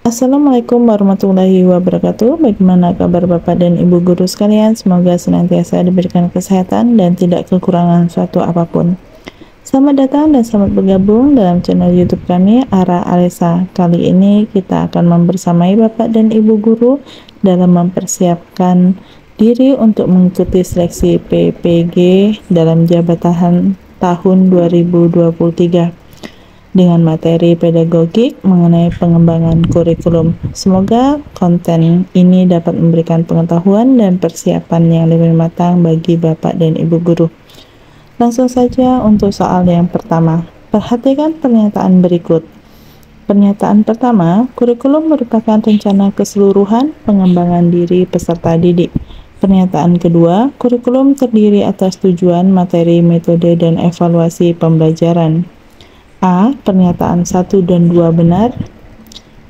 Assalamualaikum warahmatullahi wabarakatuh. Bagaimana kabar Bapak dan Ibu guru sekalian? Semoga senantiasa diberikan kesehatan dan tidak kekurangan suatu apapun. Selamat datang dan selamat bergabung dalam channel YouTube kami, Ara Alesa. Kali ini kita akan membersamai Bapak dan Ibu guru dalam mempersiapkan diri untuk mengikuti seleksi PPG dalam jabatan tahun 2023 dengan materi pedagogik mengenai pengembangan kurikulum. Semoga konten ini dapat memberikan pengetahuan dan persiapan yang lebih matang bagi Bapak dan Ibu guru. Langsung saja untuk soal yang pertama. Perhatikan pernyataan berikut. Pernyataan pertama, kurikulum merupakan rencana keseluruhan pengembangan diri peserta didik. Pernyataan kedua, kurikulum terdiri atas tujuan, materi, metode, dan evaluasi pembelajaran. A. Pernyataan 1 dan 2 benar.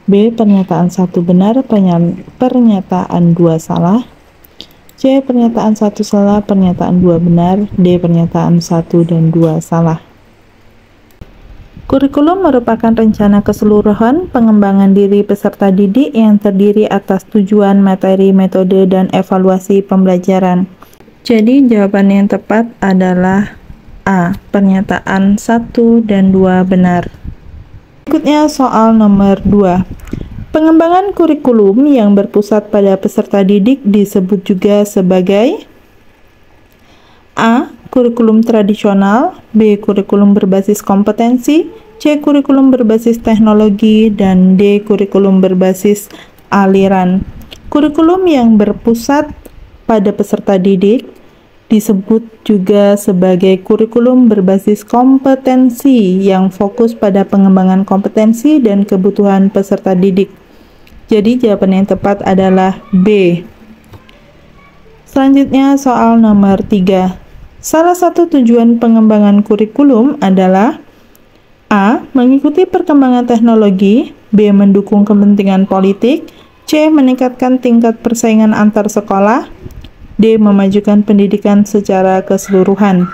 B. Pernyataan 1 benar, pernyataan 2 salah. C. Pernyataan 1 salah, pernyataan 2 benar. D. Pernyataan 1 dan 2 salah. Kurikulum merupakan rencana keseluruhan pengembangan diri peserta didik yang terdiri atas tujuan, materi, metode, dan evaluasi pembelajaran. Jadi jawaban yang tepat adalah A. Pernyataan 1 dan 2 benar. Berikutnya soal nomor 2. Pengembangan kurikulum yang berpusat pada peserta didik disebut juga sebagai A. Kurikulum tradisional, B. Kurikulum berbasis kompetensi, C. Kurikulum berbasis teknologi, dan D. Kurikulum berbasis aliran. Kurikulum yang berpusat pada peserta didik disebut juga sebagai kurikulum berbasis kompetensi yang fokus pada pengembangan kompetensi dan kebutuhan peserta didik. Jadi jawaban yang tepat adalah B. Selanjutnya soal nomor 3. Salah satu tujuan pengembangan kurikulum adalah A. Mengikuti perkembangan teknologi, B. Mendukung kepentingan politik, C. Meningkatkan tingkat persaingan antar sekolah, D. Memajukan pendidikan secara keseluruhan.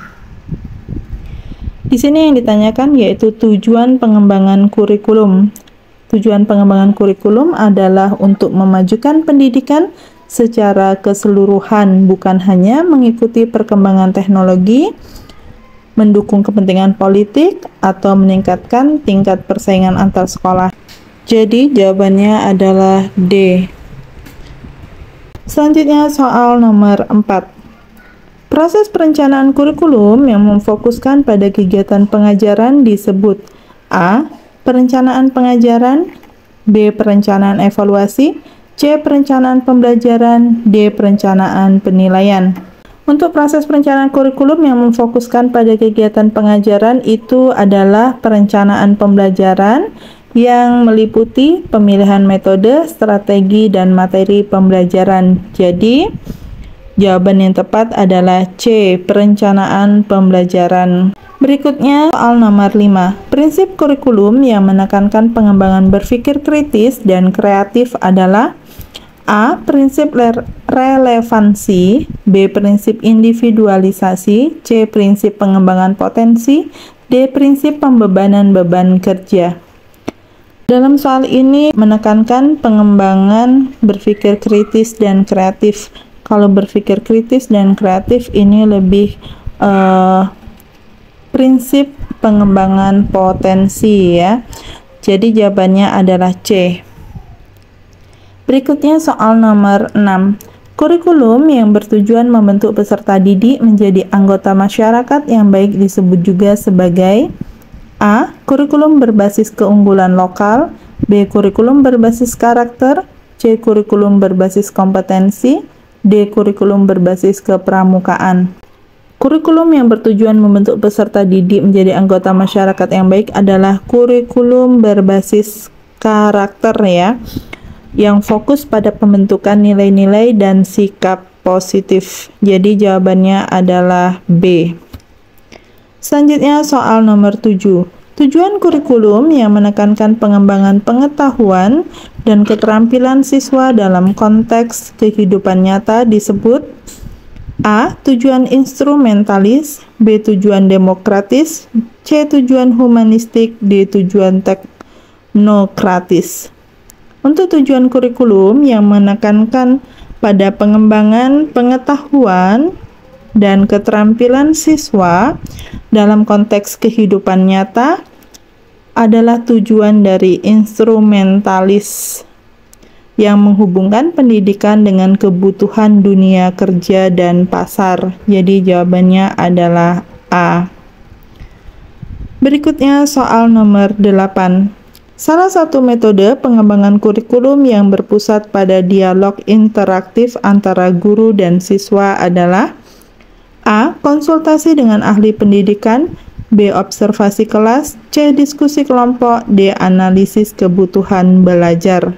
Di sini yang ditanyakan yaitu tujuan pengembangan kurikulum. Tujuan pengembangan kurikulum adalah untuk memajukan pendidikan secara keseluruhan, bukan hanya mengikuti perkembangan teknologi, mendukung kepentingan politik, atau meningkatkan tingkat persaingan antar sekolah. Jadi jawabannya adalah D. Selanjutnya soal nomor 4. Proses perencanaan kurikulum yang memfokuskan pada kegiatan pengajaran disebut A. Perencanaan pengajaran, B. Perencanaan evaluasi, C. Perencanaan pembelajaran, D. Perencanaan penilaian. Untuk proses perencanaan kurikulum yang memfokuskan pada kegiatan pengajaran itu adalah perencanaan pembelajaran yang meliputi pemilihan metode, strategi, dan materi pembelajaran. Jadi, jawaban yang tepat adalah C. Perencanaan pembelajaran. Berikutnya soal nomor 5. Prinsip kurikulum yang menekankan pengembangan berpikir kritis dan kreatif adalah A. Prinsip relevansi, B. Prinsip individualisasi, C. Prinsip pengembangan potensi, D. Prinsip pembebanan beban kerja. Dalam soal ini menekankan pengembangan berpikir kritis dan kreatif. Kalau berpikir kritis dan kreatif ini lebih prinsip pengembangan potensi ya. Jadi jawabannya adalah C. Berikutnya soal nomor 6. Kurikulum yang bertujuan membentuk peserta didik menjadi anggota masyarakat yang baik disebut juga sebagai A. Kurikulum berbasis keunggulan lokal, B. Kurikulum berbasis karakter, C. Kurikulum berbasis kompetensi, D. Kurikulum berbasis kepramukaan. Kurikulum yang bertujuan membentuk peserta didik menjadi anggota masyarakat yang baik adalah kurikulum berbasis karakter ya, yang fokus pada pembentukan nilai-nilai dan sikap positif. Jadi jawabannya adalah B. Selanjutnya soal nomor 7. Tujuan kurikulum yang menekankan pengembangan pengetahuan dan keterampilan siswa dalam konteks kehidupan nyata disebut A. Tujuan instrumentalis, B. Tujuan demokratis, C. Tujuan humanistik, D. Tujuan teknokratis. Untuk tujuan kurikulum yang menekankan pada pengembangan pengetahuan dan keterampilan siswa dalam konteks kehidupan nyata adalah tujuan dari instrumentalis yang menghubungkan pendidikan dengan kebutuhan dunia kerja dan pasar. Jadi jawabannya adalah A. Berikutnya soal nomor 8. Salah satu metode pengembangan kurikulum yang berpusat pada dialog interaktif antara guru dan siswa adalah A. Konsultasi dengan ahli pendidikan, B. Observasi kelas, C. Diskusi kelompok, D. Analisis kebutuhan belajar.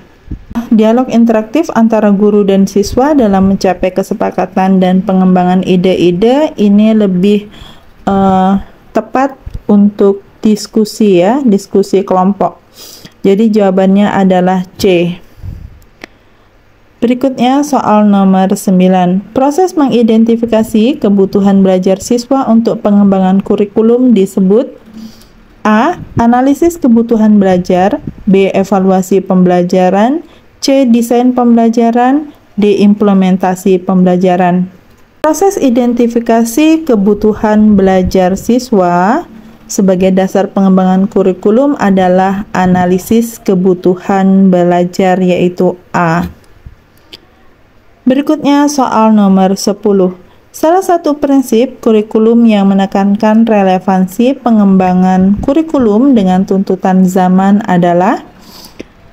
Dialog interaktif antara guru dan siswa dalam mencapai kesepakatan dan pengembangan ide-ide ini lebih tepat untuk diskusi ya, diskusi kelompok. Jadi jawabannya adalah C. Berikutnya soal nomor 9. Proses mengidentifikasi kebutuhan belajar siswa untuk pengembangan kurikulum disebut A. Analisis kebutuhan belajar, B. Evaluasi pembelajaran, C. Desain pembelajaran, D. Implementasi pembelajaran. Proses identifikasi kebutuhan belajar siswa sebagai dasar pengembangan kurikulum adalah analisis kebutuhan belajar, yaitu A. Berikutnya soal nomor 10. Salah satu prinsip kurikulum yang menekankan relevansi pengembangan kurikulum dengan tuntutan zaman adalah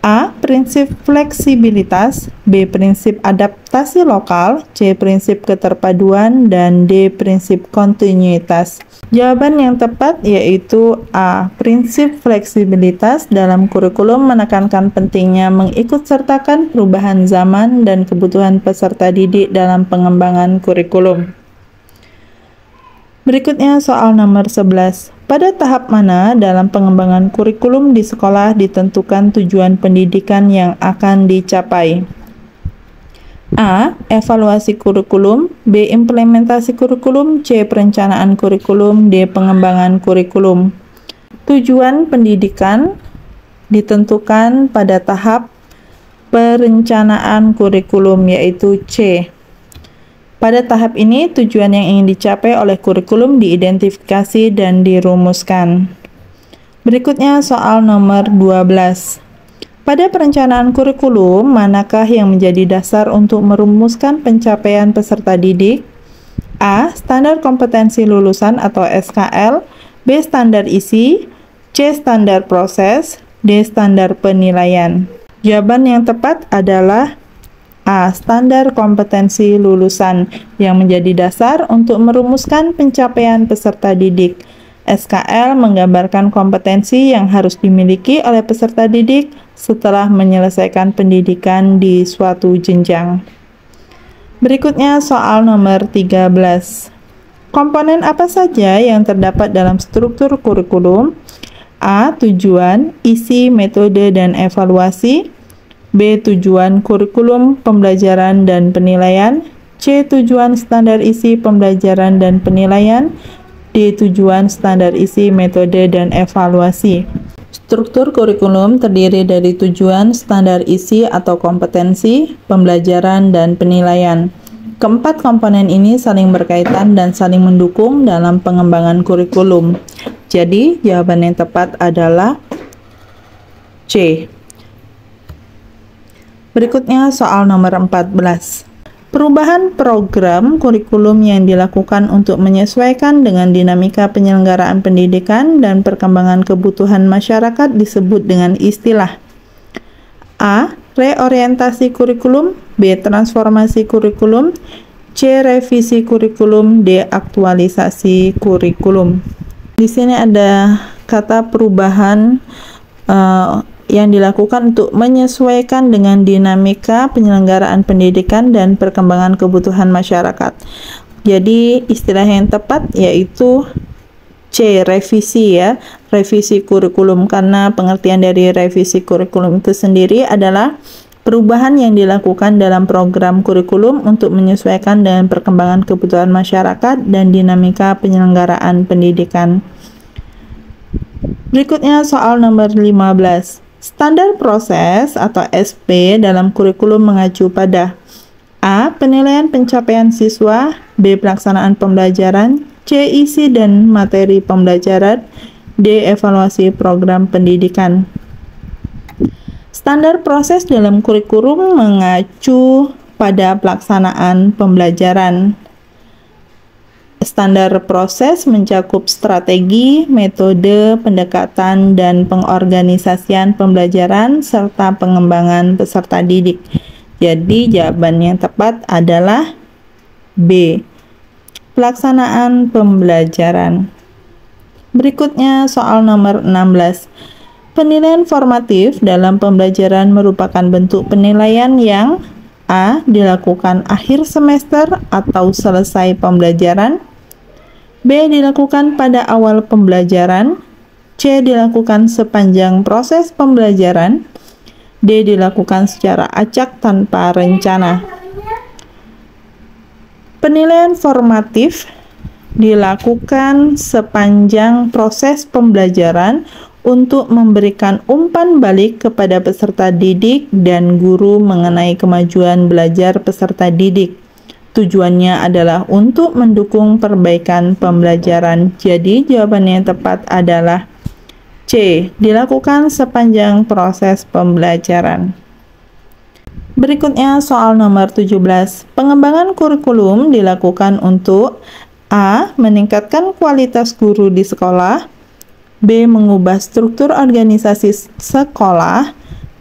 A. Prinsip fleksibilitas, B. Prinsip adaptasi lokal, C. Prinsip keterpaduan, dan D. Prinsip kontinuitas. Jawaban yang tepat yaitu A. Prinsip fleksibilitas dalam kurikulum menekankan pentingnya mengikutsertakan perubahan zaman dan kebutuhan peserta didik dalam pengembangan kurikulum. Berikutnya soal nomor 11. Pada tahap mana dalam pengembangan kurikulum di sekolah ditentukan tujuan pendidikan yang akan dicapai? A. Evaluasi kurikulum, B. Implementasi kurikulum, C. Perencanaan kurikulum, D. Pengembangan kurikulum. Tujuan pendidikan ditentukan pada tahap perencanaan kurikulum, yaitu C. Pada tahap ini, tujuan yang ingin dicapai oleh kurikulum diidentifikasi dan dirumuskan. Berikutnya soal nomor 12. Pada perencanaan kurikulum, manakah yang menjadi dasar untuk merumuskan pencapaian peserta didik? A. Standar kompetensi lulusan atau SKL, B. Standar isi, C. Standar proses, D. Standar penilaian. Jawaban yang tepat adalah A. Standar kompetensi lulusan yang menjadi dasar untuk merumuskan pencapaian peserta didik. SKL menggambarkan kompetensi yang harus dimiliki oleh peserta didik setelah menyelesaikan pendidikan di suatu jenjang. Berikutnya soal nomor 13. Komponen apa saja yang terdapat dalam struktur kurikulum? A. Tujuan, isi, metode, dan evaluasi. B. Tujuan kurikulum, pembelajaran, dan penilaian. C. Tujuan standar isi, pembelajaran, dan penilaian. D. Tujuan standar isi, metode, dan evaluasi. Struktur kurikulum terdiri dari tujuan, standar isi atau kompetensi, pembelajaran, dan penilaian. Keempat komponen ini saling berkaitan dan saling mendukung dalam pengembangan kurikulum. Jadi, jawaban yang tepat adalah C. Berikutnya soal nomor 14. Perubahan program kurikulum yang dilakukan untuk menyesuaikan dengan dinamika penyelenggaraan pendidikan dan perkembangan kebutuhan masyarakat disebut dengan istilah A. Reorientasi kurikulum, B. Transformasi kurikulum, C. Revisi kurikulum, D. Aktualisasi kurikulum. Di sini ada kata perubahan yang dilakukan untuk menyesuaikan dengan dinamika penyelenggaraan pendidikan dan perkembangan kebutuhan masyarakat. Jadi istilah yang tepat yaitu C, revisi ya, revisi kurikulum, karena pengertian dari revisi kurikulum itu sendiri adalah perubahan yang dilakukan dalam program kurikulum untuk menyesuaikan dengan perkembangan kebutuhan masyarakat dan dinamika penyelenggaraan pendidikan. Berikutnya soal nomor 15. Standar proses atau SP dalam kurikulum mengacu pada A. Penilaian pencapaian siswa, B. Pelaksanaan pembelajaran, C. Isi dan materi pembelajaran, D. Evaluasi program pendidikan. Standar proses dalam kurikulum mengacu pada pelaksanaan pembelajaran. Standar proses mencakup strategi, metode, pendekatan, dan pengorganisasian pembelajaran serta pengembangan peserta didik. Jadi jawaban yang tepat adalah B. Pelaksanaan pembelajaran. Berikutnya soal nomor 16. Penilaian formatif dalam pembelajaran merupakan bentuk penilaian yang A. Dilakukan akhir semester atau selesai pembelajaran, B. Dilakukan pada awal pembelajaran, C. Dilakukan sepanjang proses pembelajaran, D. Dilakukan secara acak tanpa rencana. Penilaian formatif dilakukan sepanjang proses pembelajaran untuk memberikan umpan balik kepada peserta didik dan guru mengenai kemajuan belajar peserta didik. Tujuannya adalah untuk mendukung perbaikan pembelajaran. Jadi jawabannya yang tepat adalah C. Dilakukan sepanjang proses pembelajaran. Berikutnya soal nomor 17. Pengembangan kurikulum dilakukan untuk A. Meningkatkan kualitas guru di sekolah, B. Mengubah struktur organisasi sekolah,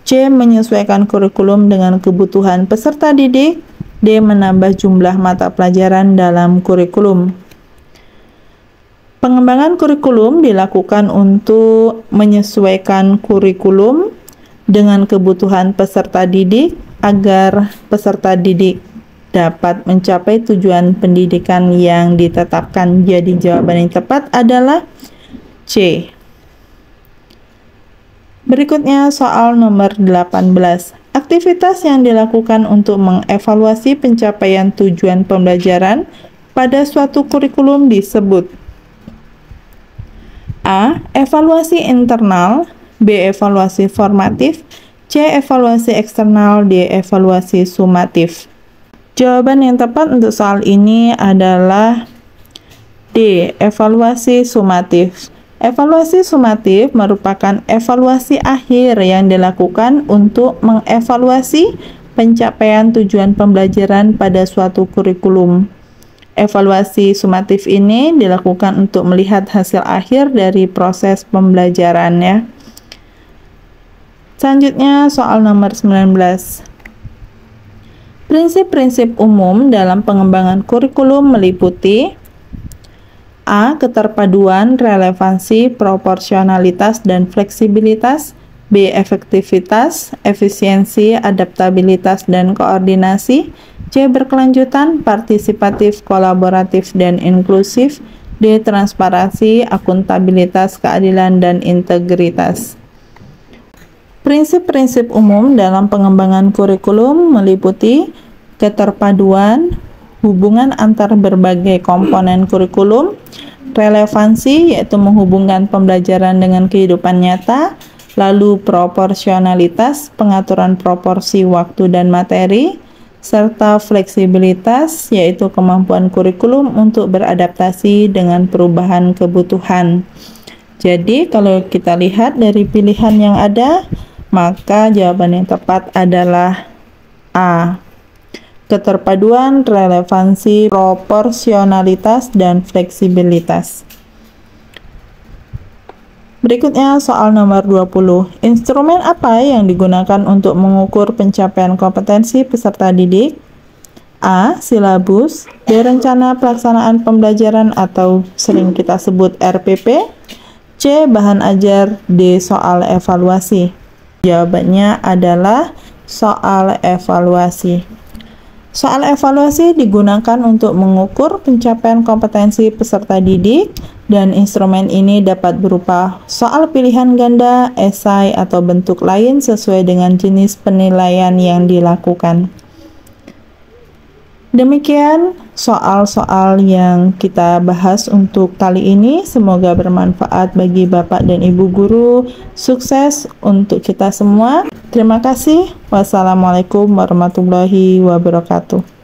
C. Menyesuaikan kurikulum dengan kebutuhan peserta didik, D. Menambah jumlah mata pelajaran dalam kurikulum. Pengembangan kurikulum dilakukan untuk menyesuaikan kurikulum dengan kebutuhan peserta didik agar peserta didik dapat mencapai tujuan pendidikan yang ditetapkan. Jadi jawaban yang tepat adalah C. Berikutnya soal nomor 18. Aktivitas yang dilakukan untuk mengevaluasi pencapaian tujuan pembelajaran pada suatu kurikulum disebut A. Evaluasi internal, B. Evaluasi formatif, C. Evaluasi eksternal, D. Evaluasi sumatif. Jawaban yang tepat untuk soal ini adalah D. Evaluasi sumatif. Evaluasi sumatif merupakan evaluasi akhir yang dilakukan untuk mengevaluasi pencapaian tujuan pembelajaran pada suatu kurikulum. Evaluasi sumatif ini dilakukan untuk melihat hasil akhir dari proses pembelajaran ya. Selanjutnya soal nomor 19. Prinsip-prinsip umum dalam pengembangan kurikulum meliputi A. Keterpaduan, relevansi, proporsionalitas, dan fleksibilitas, B. Efektivitas, efisiensi, adaptabilitas, dan koordinasi, C. Berkelanjutan, partisipatif, kolaboratif, dan inklusif, D. Transparansi, akuntabilitas, keadilan, dan integritas. Prinsip-prinsip umum dalam pengembangan kurikulum meliputi keterpaduan, hubungan antar berbagai komponen kurikulum, relevansi yaitu menghubungkan pembelajaran dengan kehidupan nyata, lalu proporsionalitas, pengaturan proporsi waktu dan materi, serta fleksibilitas yaitu kemampuan kurikulum untuk beradaptasi dengan perubahan kebutuhan. Jadi kalau kita lihat dari pilihan yang ada, maka jawaban yang tepat adalah A. Keterpaduan, relevansi, proporsionalitas, dan fleksibilitas. Berikutnya soal nomor 20. Instrumen apa yang digunakan untuk mengukur pencapaian kompetensi peserta didik? A. Silabus, B. Rencana pelaksanaan pembelajaran atau sering kita sebut RPP, C. Bahan ajar, D. Soal evaluasi. Jawabannya adalah soal evaluasi. Soal evaluasi digunakan untuk mengukur pencapaian kompetensi peserta didik dan instrumen ini dapat berupa soal pilihan ganda, esai, atau bentuk lain sesuai dengan jenis penilaian yang dilakukan. Demikian soal-soal yang kita bahas untuk kali ini. Semoga bermanfaat bagi Bapak dan Ibu guru. Sukses untuk kita semua. Terima kasih. Wassalamualaikum warahmatullahi wabarakatuh.